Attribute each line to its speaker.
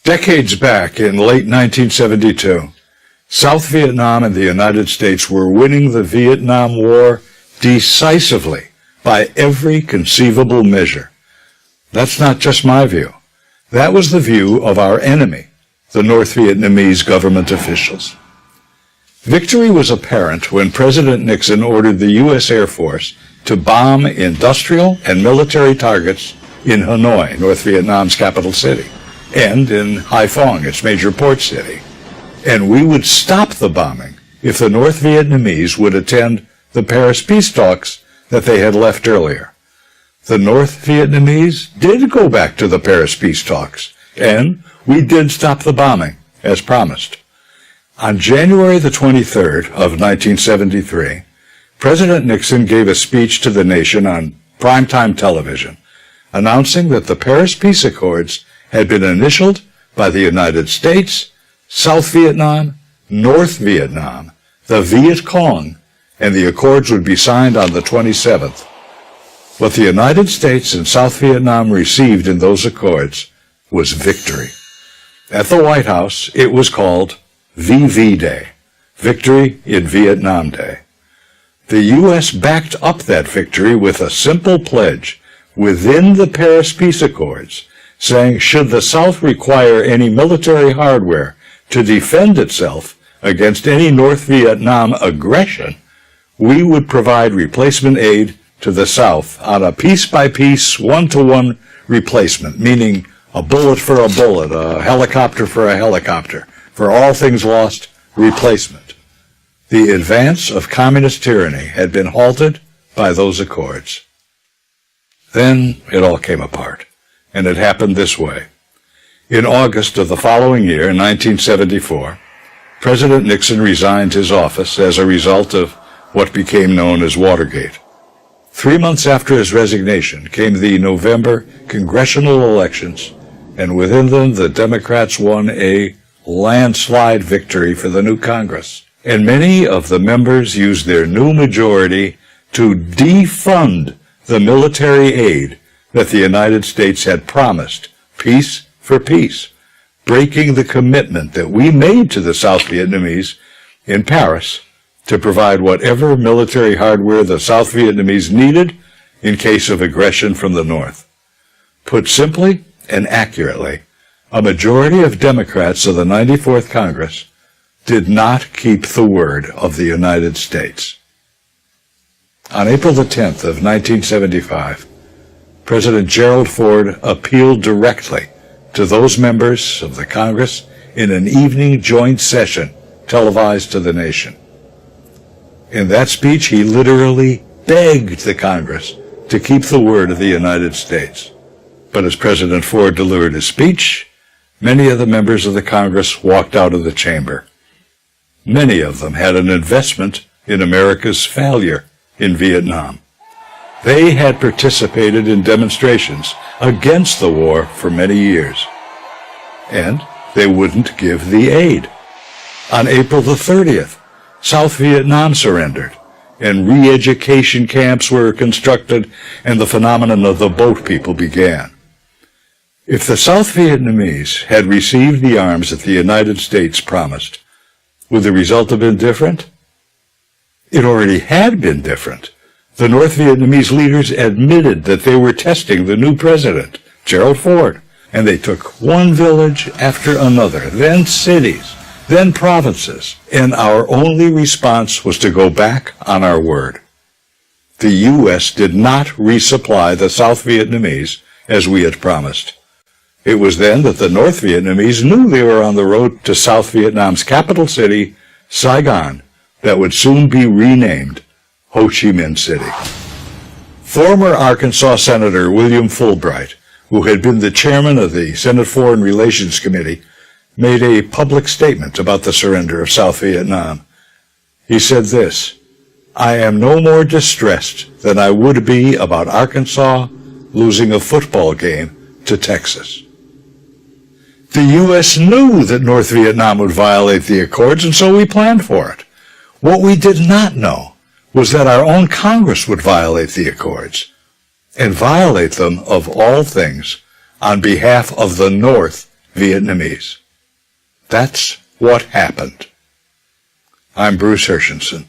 Speaker 1: Decades back, in late 1972, South Vietnam and the United States were winning the Vietnam War decisively by every conceivable measure. That's not just my view. That was the view of our enemy, the North Vietnamese government officials. Victory was apparent when President Nixon ordered the U.S. Air Force to bomb industrial and military targets in Hanoi, North Vietnam's capital city, and in Haiphong, its major port city. And we would stop the bombing if the North Vietnamese would attend the Paris peace talks that they had left earlier. The North Vietnamese did go back to the Paris peace talks, and we did stop the bombing, as promised. On January the 23rd of 1973, President Nixon gave a speech to the nation on primetime television, announcing that the Paris Peace Accords had been initialed by the United States, South Vietnam, North Vietnam, the Viet Cong, and the accords would be signed on the 27th. What the United States and South Vietnam received in those accords was victory. At the White House, it was called VV Day, Victory in Vietnam Day. The U.S. backed up that victory with a simple pledge within the Paris Peace Accords, saying should the South require any military hardware to defend itself against any North Vietnam aggression, we would provide replacement aid to the South on a piece-by-piece, one-to-one replacement, meaning a bullet for a bullet, a helicopter for a helicopter. For all things lost, replacement. The advance of communist tyranny had been halted by those accords. Then it all came apart, and it happened this way. In August of the following year, 1974, President Nixon resigned his office as a result of what became known as Watergate. 3 months after his resignation came the November congressional elections, and within them the Democrats won a landslide victory for the new Congress. And many of the members used their new majority to defund the military aid that the United States had promised, peace for peace, breaking the commitment that we made to the South Vietnamese in Paris to provide whatever military hardware the South Vietnamese needed in case of aggression from the North. Put simply and accurately, a majority of Democrats of the 94th Congress did not keep the word of the United States. On April the 10th of 1975, President Gerald Ford appealed directly to those members of the Congress in an evening joint session televised to the nation. In that speech, he literally begged the Congress to keep the word of the United States. But as President Ford delivered his speech, many of the members of the Congress walked out of the chamber. Many of them had an investment in America's failure in Vietnam. They had participated in demonstrations against the war for many years, and they wouldn't give the aid. On April the 30th, South Vietnam surrendered, and re-education camps were constructed, and the phenomenon of the boat people began. If the South Vietnamese had received the arms that the United States promised, would the result have been different? It already had been different. The North Vietnamese leaders admitted that they were testing the new president, Gerald Ford, and they took one village after another, then cities, then provinces, and our only response was to go back on our word. The U.S. did not resupply the South Vietnamese as we had promised. It was then that the North Vietnamese knew they were on the road to South Vietnam's capital city, Saigon, that would soon be renamed Ho Chi Minh City. Former Arkansas Senator William Fulbright, who had been the chairman of the Senate Foreign Relations Committee, made a public statement about the surrender of South Vietnam. He said this, "I am no more distressed than I would be about Arkansas losing a football game to Texas." The U.S. knew that North Vietnam would violate the accords, and so we planned for it. What we did not know was that our own Congress would violate the accords, and violate them, of all things, on behalf of the North Vietnamese. That's what happened. I'm Bruce Herschensohn.